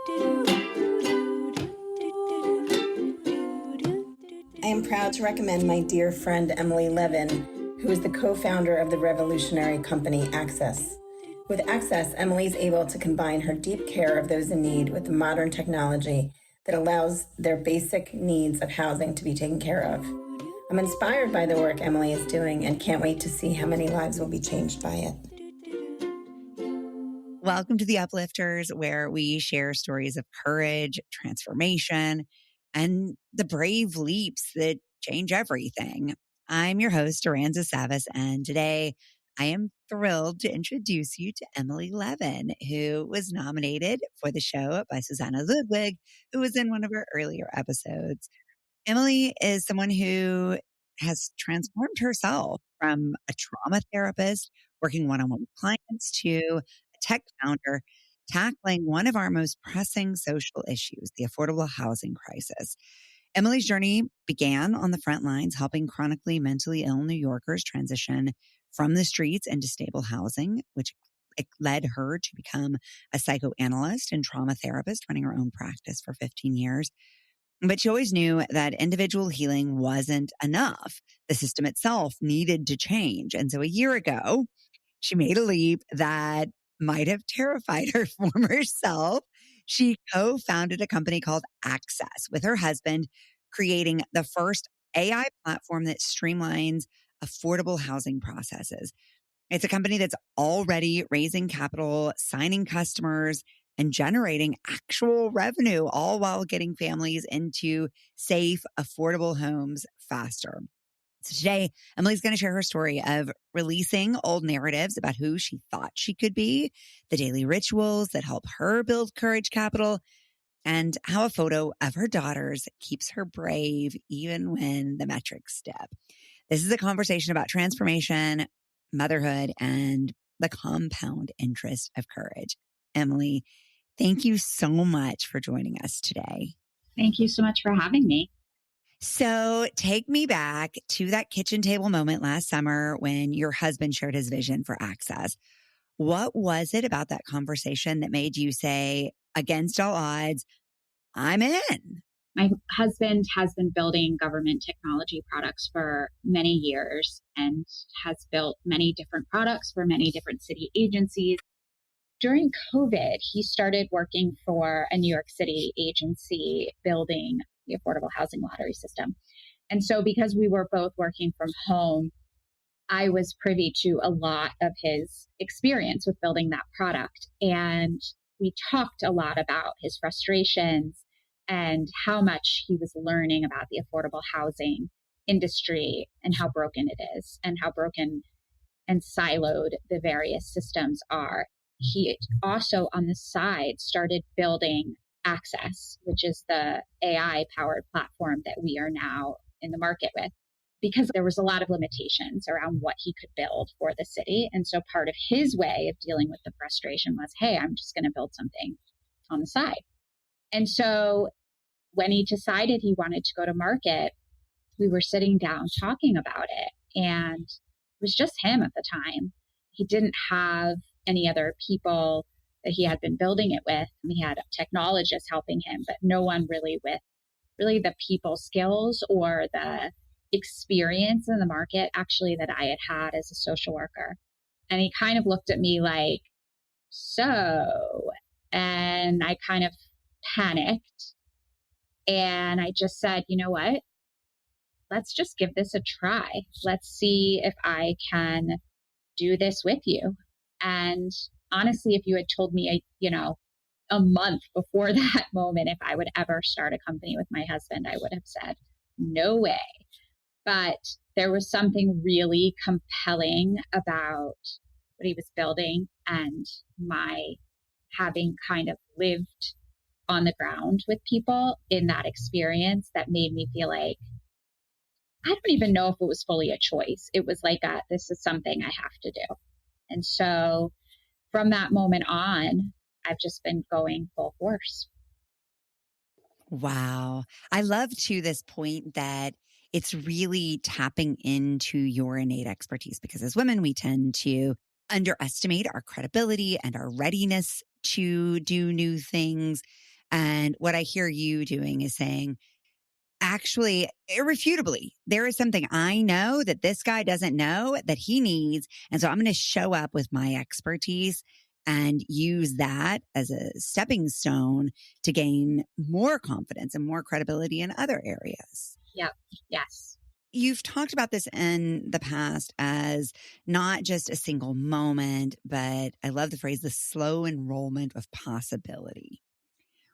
I am proud to recommend my dear friend Emily Levin, who is the co-founder of the revolutionary company Access. With Access, Emily is able to combine her deep care of those in need with the modern technology that allows their basic needs of housing to be taken care of. I'm inspired by the work Emily is doing and can't wait to see how many lives will be changed by it. Welcome to The Uplifters, where we share stories of courage, transformation, and the brave leaps that change everything. I'm your host, Aranza Savas, and today I am thrilled to introduce you to Emily Levin, who was nominated for the show by Susanna Ludwig, who was in one of our earlier episodes. Emily is someone who has transformed herself from a trauma therapist working one-on-one with clients to a tech founder tackling one of our most pressing social issues, the affordable housing crisis. Emily's journey began on the front lines, helping chronically mentally ill New Yorkers transition from the streets into stable housing, which led her to become a psychoanalyst and trauma therapist, running her own practice for 15 years. But she always knew that individual healing wasn't enough. The system itself needed to change. And so a year ago, she made a leap that might have terrified her former self. She co-founded a company called Access with her husband, creating the first AI platform that streamlines affordable housing processes. It's a company that's already raising capital, signing customers, and generating actual revenue, all while getting families into safe, affordable homes faster. So today, Emily's going to share her story of releasing old narratives about who she thought she could be, the daily rituals that help her build courage capital, and how a photo of her daughters keeps her brave even when the metrics dip. This is a conversation about transformation, motherhood, and the compound interest of courage. Emily, thank you so much for joining us today. Thank you so much for having me. So take me back to that kitchen table moment last summer when your husband shared his vision for Access. What was it about that conversation that made you say, against all odds, I'm in? My husband has been building government technology products for many years and has built many different products for many different city agencies. During COVID, he started working for a New York City agency building the affordable housing lottery system. And so because we were both working from home, I was privy to a lot of his experience with building that product. And we talked a lot about his frustrations and how much he was learning about the affordable housing industry and how broken it is and how broken and siloed the various systems are. He also on the side started building Access, which is the AI powered platform that we are now in the market with, because there was a lot of limitations around what he could build for the city. And so part of his way of dealing with the frustration was, hey, I'm just going to build something on the side. And so when he decided he wanted to go to market, we were sitting down talking about it. And it was just him at the time. He didn't have any other people that he had been building it with. He had technologists helping him, but no one really with really the people skills or the experience in the market actually that I had as a social worker. And he kind of looked at me like, so, and I kind of panicked. And I just said, you know what? Let's just give this a try. Let's see if I can do this with you. And honestly, if you had told me, a month before that moment, if I would ever start a company with my husband, I would have said, no way. But there was something really compelling about what he was building and my having kind of lived on the ground with people in that experience that made me feel like, I don't even know if it was fully a choice. It was like, this is something I have to do. And so from that moment on, I've just been going full force. Wow. I love to this point that it's really tapping into your innate expertise, because as women, we tend to underestimate our credibility and our readiness to do new things. And what I hear you doing is saying, actually, irrefutably, there is something I know that this guy doesn't know that he needs. And so I'm going to show up with my expertise and use that as a stepping stone to gain more confidence and more credibility in other areas. Yep. Yes. You've talked about this in the past as not just a single moment, but I love the phrase, the slow enrollment of possibility.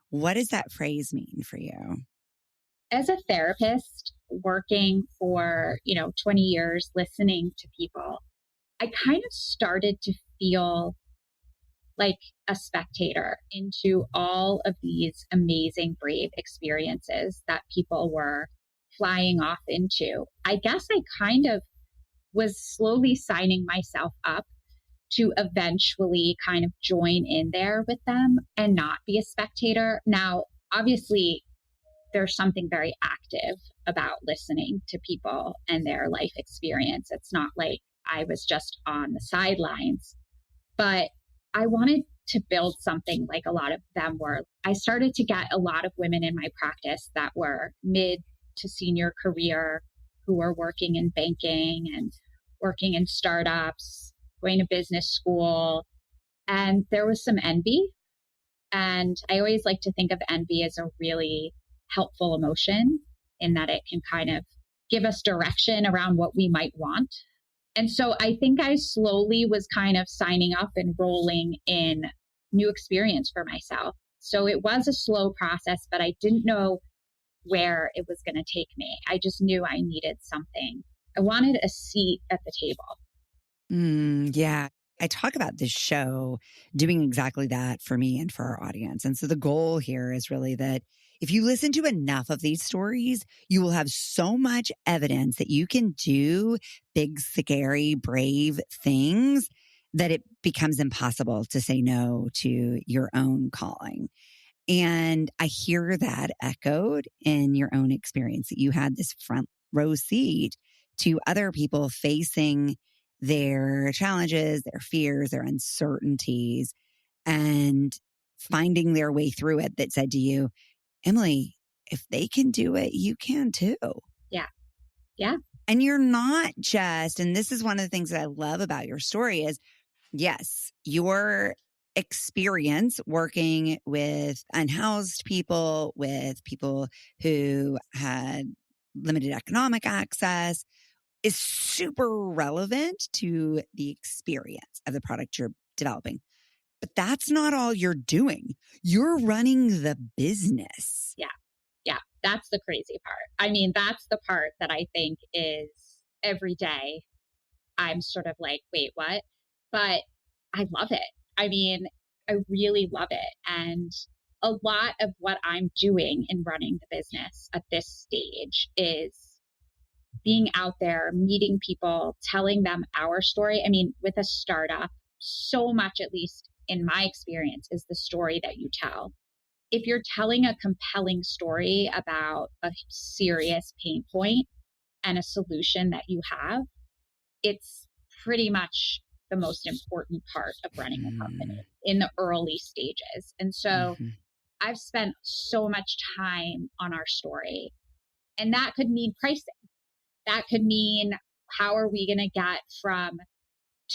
What does that phrase mean for you? As a therapist working for, 20 years, listening to people, I kind of started to feel like a spectator into all of these amazing, brave experiences that people were flying off into. I guess I kind of was slowly signing myself up to eventually kind of join in there with them and not be a spectator. Now, obviously, there's something very active about listening to people and their life experience. It's not like I was just on the sidelines, but I wanted to build something like a lot of them were. I started to get a lot of women in my practice that were mid to senior career, who were working in banking and working in startups, going to business school. And there was some envy. And I always like to think of envy as a really helpful emotion in that it can kind of give us direction around what we might want. And so I think I slowly was kind of signing up and rolling in new experience for myself. So it was a slow process, but I didn't know where it was going to take me. I just knew I needed something. I wanted a seat at the table. Yeah. I talk about this show doing exactly that for me and for our audience. And so the goal here is really that if you listen to enough of these stories, you will have so much evidence that you can do big, scary, brave things that it becomes impossible to say no to your own calling. And I hear that echoed in your own experience, that you had this front row seat to other people facing their challenges, their fears, their uncertainties, and finding their way through it, that said to you, Emily, if they can do it, you can too. Yeah. Yeah. And you're not just, and this is one of the things that I love about your story is, yes, your experience working with unhoused people, with people who had limited economic access, is super relevant to the experience of the product you're developing. But that's not all you're doing. You're running the business. Yeah. Yeah. That's the crazy part. I mean, that's the part that I think is every day I'm sort of like, wait, what? But I love it. I mean, I really love it. And a lot of what I'm doing in running the business at this stage is being out there, meeting people, telling them our story. I mean, with a startup, so much, at least in my experience, is the story that you tell. If you're telling a compelling story about a serious pain point and a solution that you have, it's pretty much the most important part of running a company in the early stages. And so I've spent so much time on our story, and that could mean pricing. That could mean, how are we going to get from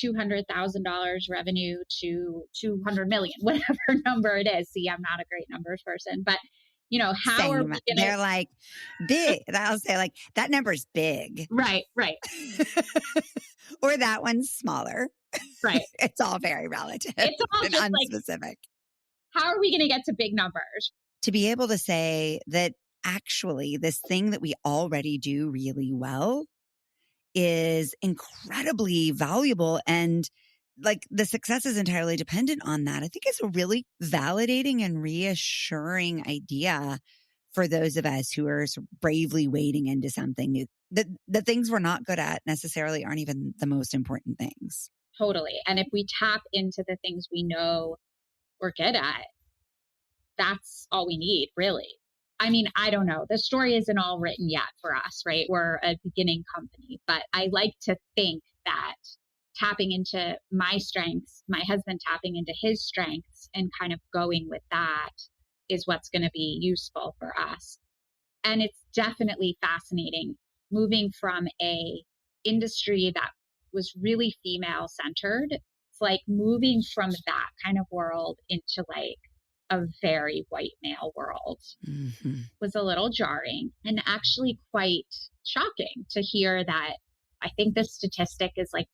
$200,000 revenue to 200 million, whatever number it is. See, I'm not a great numbers person, but how Same. are we going to? They're like big. I'll say like that number's big. Right. Or that one's smaller. Right. It's all very relative. It's all and just unspecific. Like, how are we going to get to big numbers? To be able to say that actually this thing that we already do really well is incredibly valuable, and like the success is entirely dependent on that. I think it's a really validating and reassuring idea for those of us who are sort of bravely wading into something new. The things we're not good at necessarily aren't even the most important things. Totally. And if we tap into the things we know we're good at, that's all we need, really. I mean, I don't know. The story isn't all written yet for us, right? We're a beginning company, but I like to think that tapping into my strengths, my husband tapping into his strengths, and kind of going with that is what's going to be useful for us. And it's definitely fascinating moving from a industry that was really female centered. It's like moving from that kind of world into like a very white male world was a little jarring and actually quite shocking to hear that. I think the statistic is like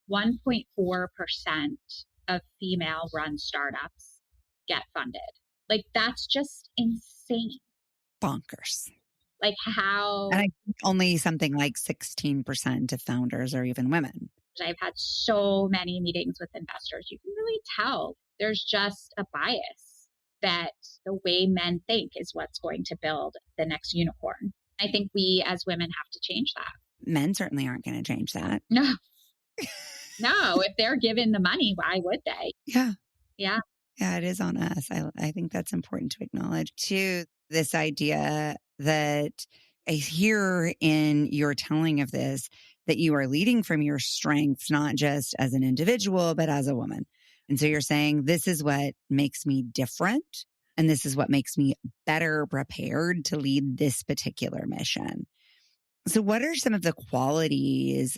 1.4% of female run startups get funded. Like that's just insane. Bonkers. Like how. And I think only something like 16% of founders are even women. I've had so many meetings with investors. You can really tell there's just a bias that the way men think is what's going to build the next unicorn. I think we as women have to change that. Men certainly aren't going to change that. No. No, if they're given the money, why would they? Yeah. Yeah. Yeah, it is on us. I think that's important to acknowledge too. This idea that I hear in your telling of this, that you are leading from your strengths, not just as an individual, but as a woman. And so you're saying, this is what makes me different. And this is what makes me better prepared to lead this particular mission. So what are some of the qualities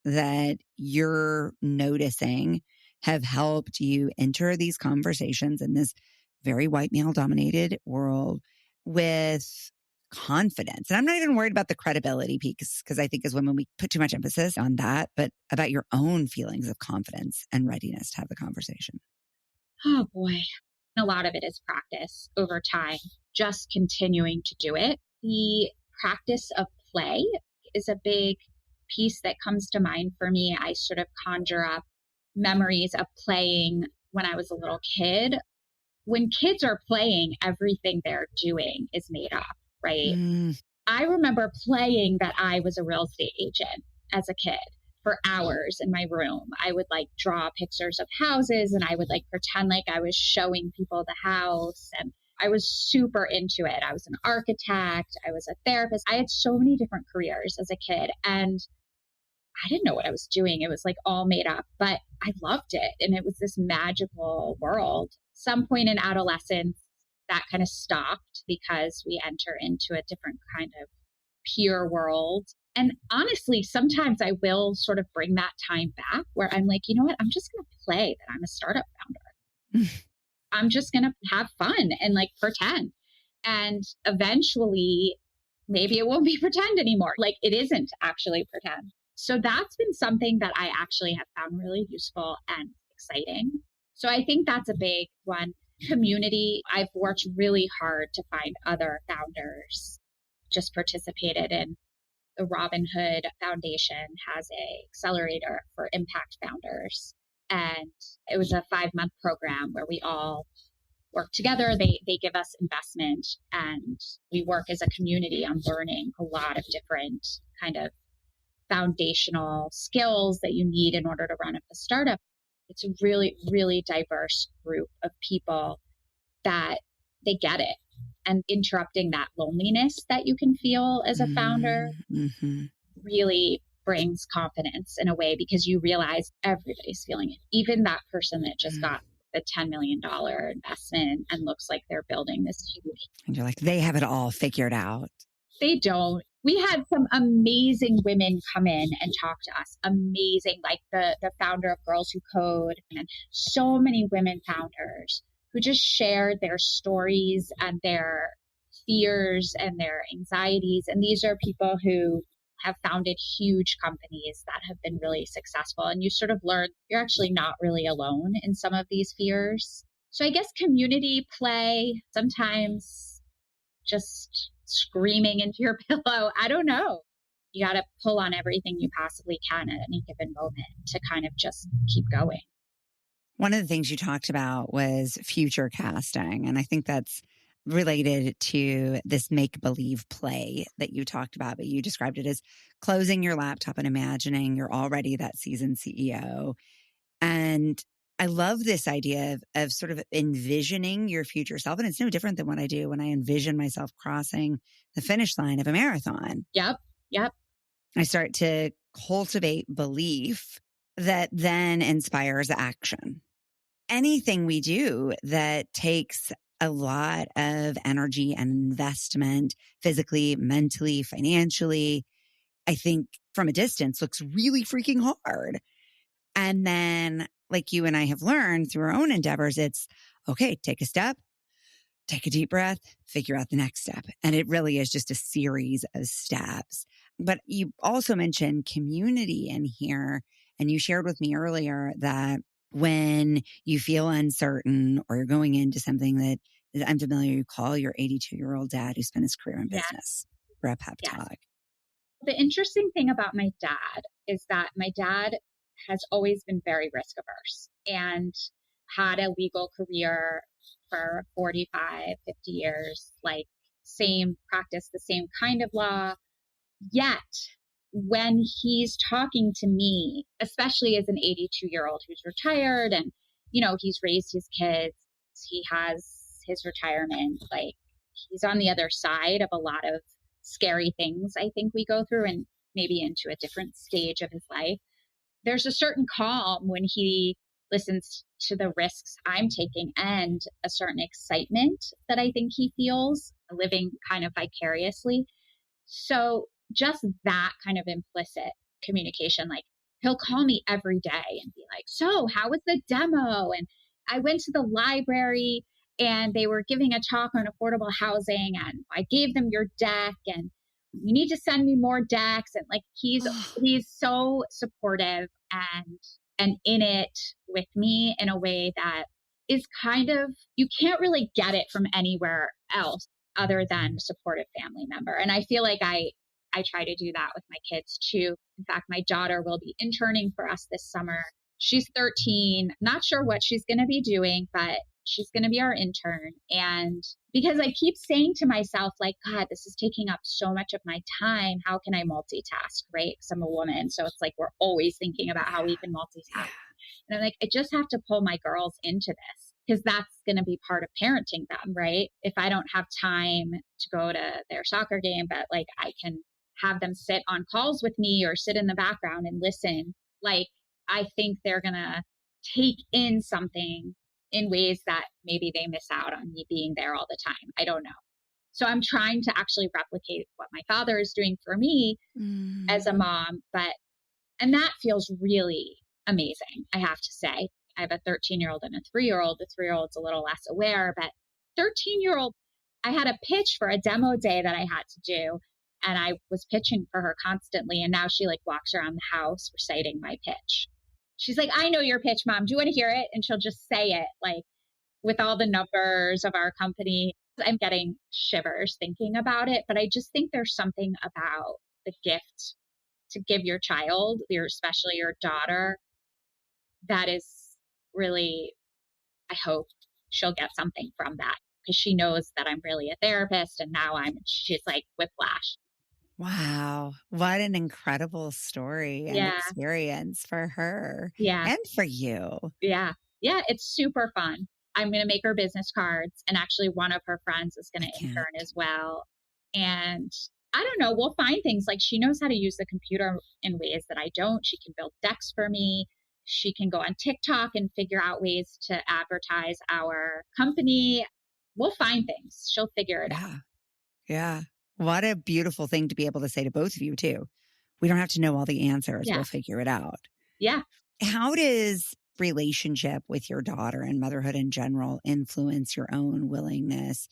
that you're noticing have helped you enter these conversations in this very white male dominated world with confidence? And I'm not even worried about the credibility piece, because I think as women, we put too much emphasis on that, but about your own feelings of confidence and readiness to have the conversation. Oh boy. A lot of it is practice over time, just continuing to do it. The practice of play is a big piece that comes to mind for me. I sort of conjure up memories of playing when I was a little kid. When kids are playing, everything they're doing is made up, right? I remember playing that I was a real estate agent as a kid for hours in my room. I would like draw pictures of houses and I would like pretend like I was showing people the house. And I was super into it. I was an architect. I was a therapist. I had so many different careers as a kid. And I didn't know what I was doing. It was like all made up, but I loved it. And it was this magical world. Some point in adolescence, that kind of stopped because we enter into a different kind of peer world. And honestly, sometimes I will sort of bring that time back where I'm like, you know what? I'm just going to play that I'm a startup founder. I'm just going to have fun and like pretend. And eventually, maybe it won't be pretend anymore. Like it isn't actually pretend. So that's been something that I actually have found really useful and exciting. So I think that's a big one. Community. I've worked really hard to find other founders. Just participated in the Robin Hood Foundation has a accelerator for impact founders. And it was a 5-month program where we all work together. They give us investment and we work as a community on learning a lot of different kind of foundational skills that you need in order to run a startup. It's a really, really diverse group of people that they get it. And interrupting that loneliness that you can feel as a founder really brings confidence in a way, because you realize everybody's feeling it. Even that person that just got the $10 million investment and looks like they're building this huge. And you're like, they have it all figured out. They don't. We had some amazing women come in and talk to us. Amazing. Like the founder of Girls Who Code, and so many women founders who just shared their stories and their fears and their anxieties. And these are people who have founded huge companies that have been really successful. And you sort of learn you're actually not really alone in some of these fears. So I guess community play, sometimes just screaming into your pillow. I don't know. You got to pull on everything you possibly can at any given moment to kind of just keep going. One of the things you talked about was future casting. And I think that's related to this make-believe play that you talked about, but you described it as closing your laptop and imagining you're already that seasoned CEO. And I love this idea of sort of envisioning your future self. And it's no different than what I do when I envision myself crossing the finish line of a marathon. Yep. I start to cultivate belief that then inspires action. Anything we do that takes a lot of energy and investment physically, mentally, financially. I think from a distance looks really freaking hard. And then, like you and I have learned through our own endeavors, it's okay, take a step, take a deep breath, figure out the next step. And it really is just a series of steps. But you also mentioned community in here. And you shared with me earlier that when you feel uncertain or you're going into something that is unfamiliar, you call your 82-year-old dad who spent his career in business for a pep talk. The interesting thing about my dad is that my dad has always been very risk averse and had a legal career for 45, 50 years, like same practice, the same kind of law. Yet when he's talking to me, especially as an 82-year-old who's retired and, he's raised his kids, he has his retirement, like he's on the other side of a lot of scary things I think we go through and maybe into a different stage of his life. There's a certain calm when he listens to the risks I'm taking and a certain excitement that I think he feels living kind of vicariously. So just that kind of implicit communication, like he'll call me every day and be like, so how was the demo? And I went to the library and they were giving a talk on affordable housing and I gave them your deck and you need to send me more decks. And like, he's so supportive and in it with me in a way that is kind of, you can't really get it from anywhere else other than a supportive family member. And I feel like I try to do that with my kids too. In fact, my daughter will be interning for us this summer. She's 13, not sure what she's going to be doing, but she's going to be our intern. And because I keep saying to myself, like, God, this is taking up so much of my time. How can I multitask, right? Because I'm a woman. So it's like, we're always thinking about how we can multitask. And I'm like, I just have to pull my girls into this because that's going to be part of parenting them, right? If I don't have time to go to their soccer game, but like I can have them sit on calls with me or sit in the background and listen, like I think they're going to take in something in ways that maybe they miss out on me being there all the time. I don't know. So I'm trying to actually replicate what my father is doing for me as a mom, and that feels really amazing, I have to say. I have a 13-year-old and a 3-year-old. The 3-year-old's a little less aware, but 13-year-old, I had a pitch for a demo day that I had to do. And I was pitching for her constantly. And now she like walks around the house reciting my pitch. She's like, I know your pitch, Mom. Do you want to hear it? And she'll just say it like with all the numbers of our company. I'm getting shivers thinking about it. But I just think there's something about the gift to give your child, especially your daughter, that is really, I hope she'll get something from that because she knows that I'm really a therapist and now she's like whiplash. Wow. What an incredible story and experience for her and for you. Yeah. Yeah. It's super fun. I'm going to make her business cards and actually one of her friends is going to intern as well. And I don't know, we'll find things like she knows how to use the computer in ways that I don't. She can build decks for me. She can go on TikTok and figure out ways to advertise our company. We'll find things. She'll figure it out. Yeah. What a beautiful thing to be able to say to both of you, too. We don't have to know all the answers. We'll figure it out. Yeah. How does relationship with your daughter and motherhood in general influence your own willingness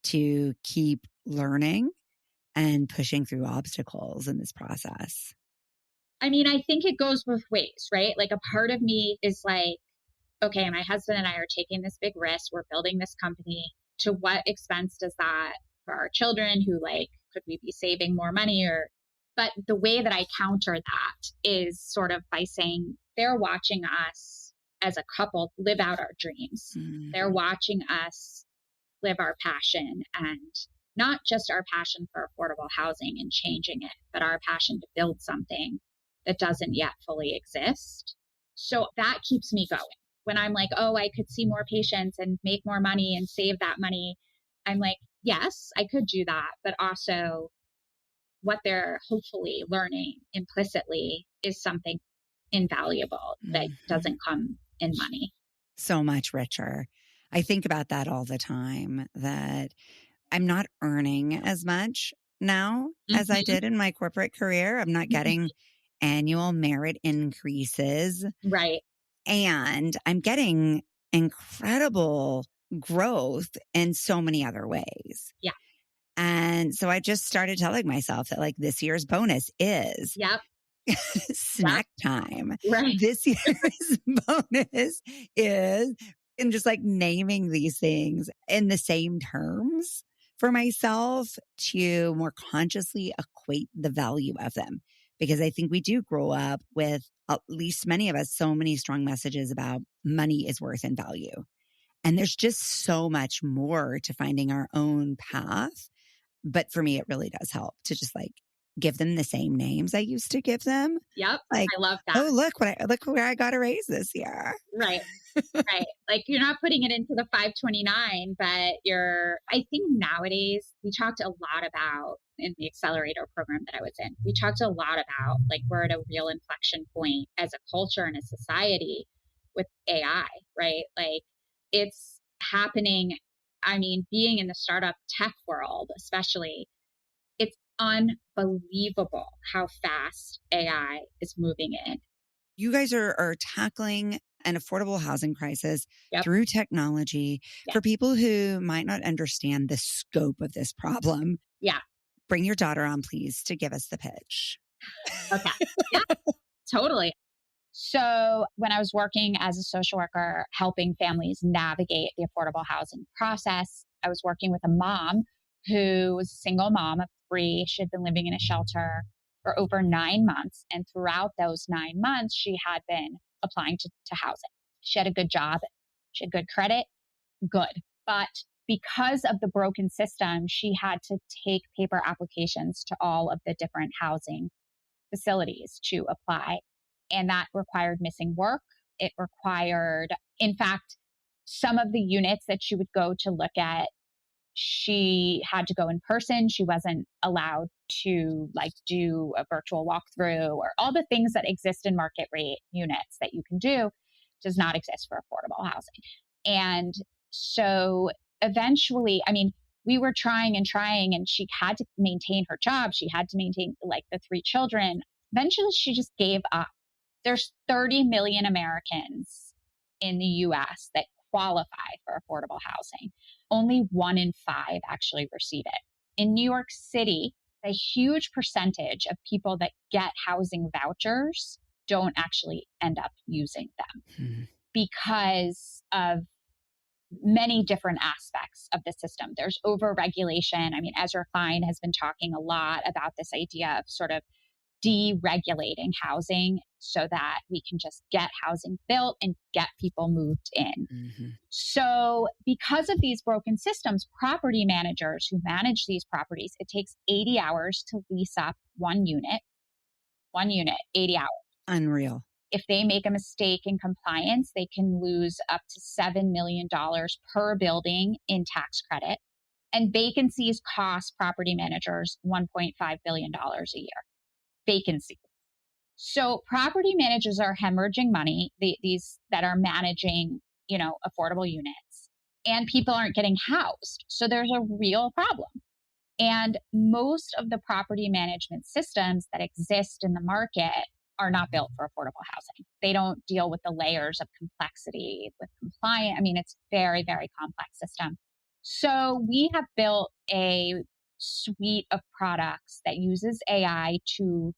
to keep learning and pushing through obstacles in this process? I mean, I think it goes both ways, right? Like a part of me is like, okay, my husband and I are taking this big risk. We're building this company. To what expense does that for our children who like, could we be saving more money but the way that I counter that is sort of by saying they're watching us as a couple live out our dreams. They're watching us live our passion and not just our passion for affordable housing and changing it, but our passion to build something that doesn't yet fully exist. So that keeps me going. When I'm like, oh, I could see more patients and make more money and save that money, I'm like, yes, I could do that. But also what they're hopefully learning implicitly is something invaluable that doesn't come in money. So much richer. I think about that all the time, that I'm not earning as much now as I Mhm. did in my corporate career. I'm not getting annual merit increases, Right. and I'm getting incredible growth in so many other ways. Yeah. And so I just started telling myself that like this year's bonus is Yep. Yep. snack time. Right. This year's bonus is, and just like naming these things in the same terms for myself to more consciously equate the value of them. Because I think we do grow up with, at least many of us, so many strong messages about money is worth and value. And there's just so much more to finding our own path. But for me, it really does help to just like give them the same names I used to give them. Yep. Like, I love that. oh, look where I got a raise this year. Right. Right. Like you're not putting it into the 529, but I think nowadays we talked a lot about in the accelerator program that I was in, we talked a lot about like we're at a real inflection point as a culture and a society with AI, right? Like it's happening. I mean, being in the startup tech world, especially, it's unbelievable how fast AI is moving in. You guys are tackling an affordable housing crisis Yep. through technology. Yeah. For people who might not understand the scope of this problem, Yeah. bring your daughter on, please, to give us the pitch. Okay. Yeah, totally. So when I was working as a social worker, helping families navigate the affordable housing process, I was working with a mom who was a single mom of three. She had been living in a shelter for over 9 months. And throughout those 9 months, she had been applying to housing. She had a good job. She had good credit. Good. But because of the broken system, she had to take paper applications to all of the different housing facilities to apply. And that required missing work. It required, in fact, some of the units that she would go to look at, she had to go in person. She wasn't allowed to like do a virtual walkthrough, or all the things that exist in market rate units that you can do does not exist for affordable housing. And so eventually, I mean, we were trying and trying, and she had to maintain her job. She had to maintain like the three children. Eventually, she just gave up. There's 30 million Americans in the US that qualify for affordable housing. Only 1 in 5 actually receive it. In New York City, a huge percentage of people that get housing vouchers don't actually end up using them because of many different aspects of the system. There's overregulation. I mean, Ezra Klein has been talking a lot about this idea of sort of deregulating housing so that we can just get housing built and get people moved in. Mm-hmm. So, because of these broken systems, property managers who manage these properties, it takes 80 hours to lease up one unit, 80 hours. Unreal. If they make a mistake in compliance, they can lose up to $7 million per building in tax credit. And vacancies cost property managers $1.5 billion a year. Vacancies. So property managers are hemorrhaging money, these that are managing, affordable units, and people aren't getting housed. So there's a real problem. And most of the property management systems that exist in the market are not built for affordable housing. They don't deal with the layers of complexity with compliance. I mean, it's very, very complex system. So we have built a suite of products that uses AI to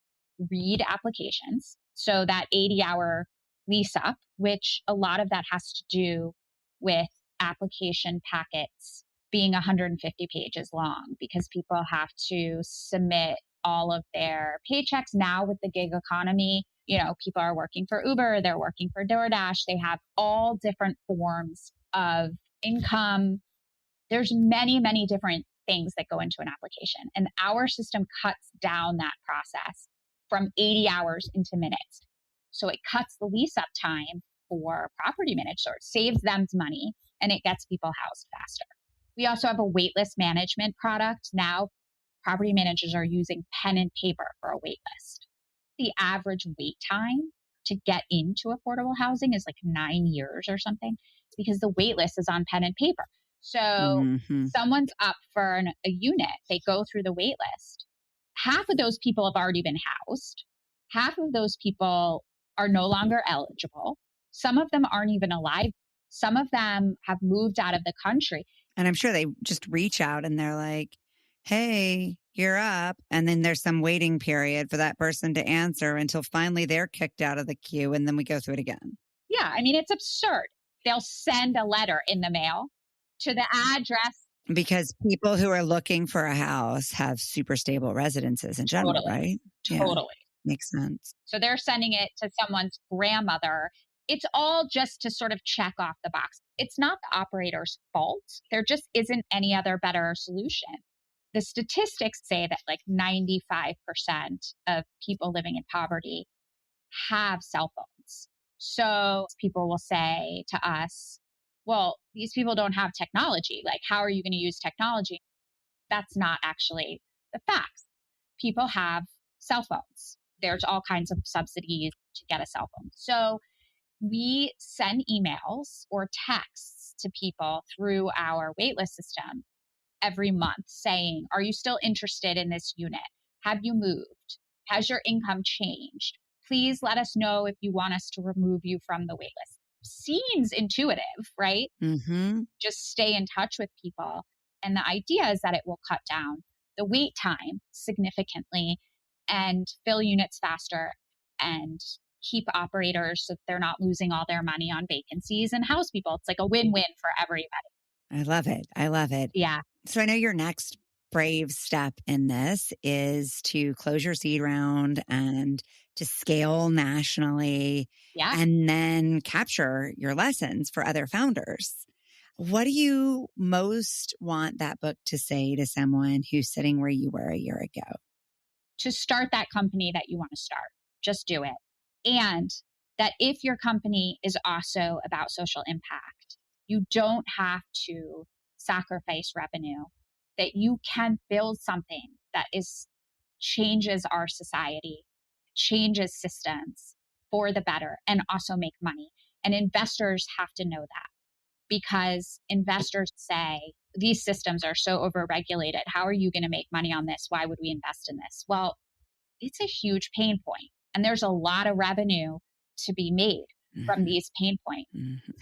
read applications. So that 80-hour lease up, which a lot of that has to do with application packets being 150 pages long because people have to submit all of their paychecks now with the gig economy. People are working for Uber, they're working for DoorDash, they have all different forms of income. There's many, many different things that go into an application. And our system cuts down that process from 80 hours into minutes. So it cuts the lease up time for property managers, saves them money, and it gets people housed faster. We also have a waitlist management product. Now, property managers are using pen and paper for a waitlist. The average wait time to get into affordable housing is like 9 years or something. It's because the wait list is on pen and paper. So Mm-hmm. someone's up for a unit, they go through the wait list. Half of those people have already been housed. Half of those people are no longer eligible. Some of them aren't even alive. Some of them have moved out of the country. And I'm sure they just reach out and they're like, hey, you're up. And then there's some waiting period for that person to answer until finally they're kicked out of the queue. And then we go through it again. Yeah, I mean, it's absurd. They'll send a letter in the mail to the address. Because people who are looking for a house have super stable residences in general, Totally. right? Totally. Yeah, makes sense. So they're sending it to someone's grandmother. It's all just to sort of check off the box. It's not the operator's fault. There just isn't any other better solution. The statistics say that like 95% of people living in poverty have cell phones. So people will say to us, well, these people don't have technology. Like, how are you going to use technology? That's not actually the facts. People have cell phones. There's all kinds of subsidies to get a cell phone. So we send emails or texts to people through our waitlist system every month saying, are you still interested in this unit? Have you moved? Has your income changed? Please let us know if you want us to remove you from the waitlist. Seems intuitive, right? Mm-hmm. Just stay in touch with people. And the idea is that it will cut down the wait time significantly and fill units faster and keep operators so that they're not losing all their money on vacancies and house people. It's like a win-win for everybody. I love it. I love it. Yeah. So I know your next brave step in this is to close your seed round and to scale nationally Yeah. and then capture your lessons for other founders. What do you most want that book to say to someone who's sitting where you were a year ago? To start that company that you want to start, just do it. And that if your company is also about social impact, you don't have to sacrifice revenue, that you can build something that changes our society, changes systems for the better, and also make money. And investors have to know that, because investors say these systems are so overregulated. How are you going to make money on this? Why would we invest in this? Well, it's a huge pain point, and there's a lot of revenue to be made from these pain points.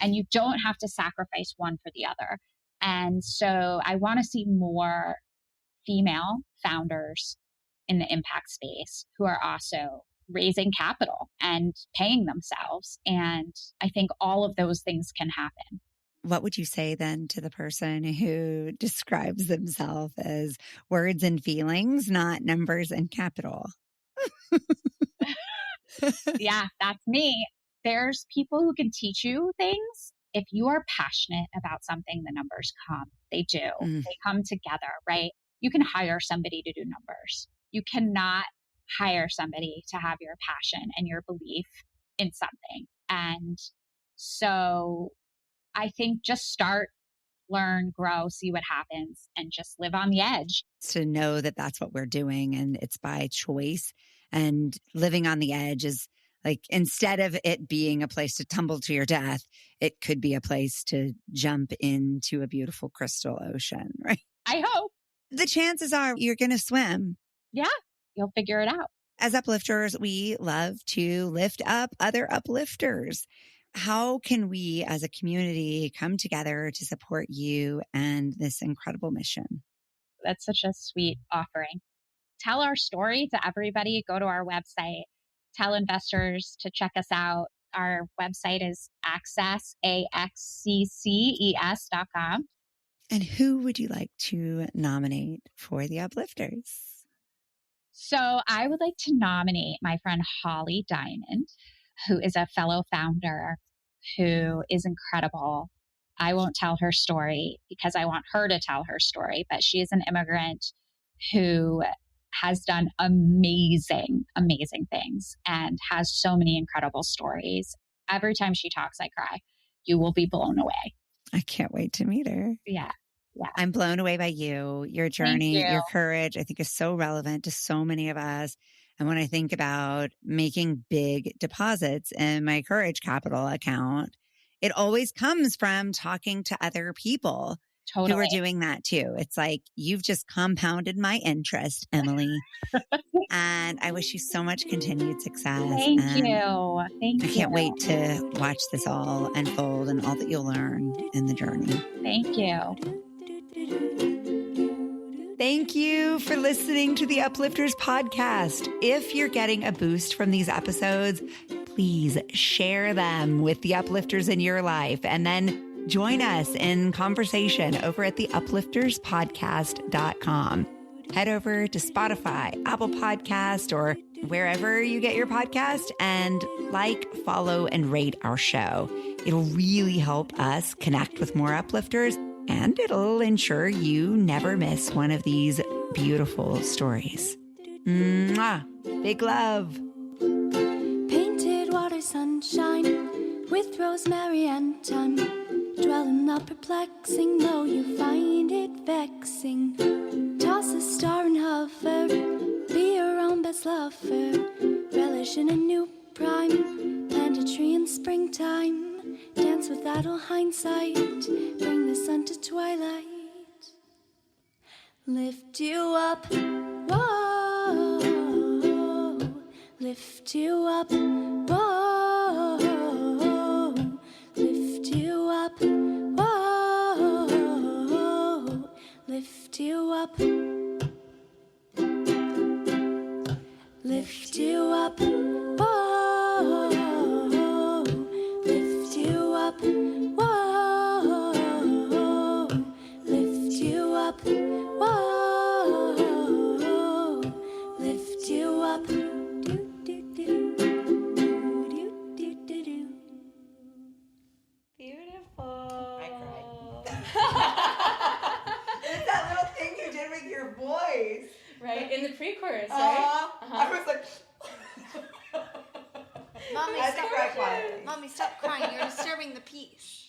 And you don't have to sacrifice one for the other. And so I want to see more female founders in the impact space who are also raising capital and paying themselves. And I think all of those things can happen. What would you say then to the person who describes themselves as words and feelings, not numbers and capital? Yeah, that's me. There's people who can teach you things. If you are passionate about something, the numbers come. They do. They come together, right? You can hire somebody to do numbers. You cannot hire somebody to have your passion and your belief in something. And so I think just start, learn, grow, see what happens, and just live on the edge. To know that that's what we're doing and it's by choice, and living on the edge is like, instead of it being a place to tumble to your death, it could be a place to jump into a beautiful crystal ocean, right? I hope. The chances are you're going to swim. Yeah, you'll figure it out. As uplifters, we love to lift up other uplifters. How can we as a community come together to support you and this incredible mission? That's such a sweet offering. Tell our story to everybody. Go to our website. Tell investors to check us out. Our website is access.com. And who would you like to nominate for the uplifters? So I would like to nominate my friend Holly Diamond, who is a fellow founder who is incredible. I won't tell her story because I want her to tell her story, but she is an immigrant who has done amazing, amazing things and has so many incredible stories. Every time she talks, I cry. You will be blown away. I can't wait to meet her. Yeah. Yeah. I'm blown away by you. Your journey, Thank you. your courage, I think is so relevant to so many of us. And when I think about making big deposits in my Courage Capital account, it always comes from talking to other people who are doing that too. It's like, you've just compounded my interest, Emily. And I wish you so much continued success. Thank and you. Thank I you. can't wait to watch this all unfold and all that you'll learn in the journey. Thank you. Thank you for listening to the Uplifters podcast. If you're getting a boost from these episodes, please share them with the uplifters in your life, and then join us in conversation over at theuplifterspodcast.com. Head over to Spotify, Apple Podcast, or wherever you get your podcast, and like, follow, and rate our show. It'll really help us connect with more uplifters, and it'll ensure you never miss one of these beautiful stories. Mwah! Big love. Painted water sunshine with rosemary and thyme. Dwell in the perplexing, though you find it vexing. Toss a star and hover, be your own best lover. Relish in a new prime, plant a tree in springtime. Dance with idle hindsight, bring the sun to twilight. Lift you up, whoa. Lift you up, whoa. Lift you up, whoa. Lift you up. Lift you up, whoa. Lift you up, whoa. Lift you up, whoa. Lift you up. Beautiful. I cried. It's that little thing you did with your voice. Right, in the pre-chorus, right? I was like, Mommy, I had to cry quietly. Mommy, stop crying. You're disturbing the peace.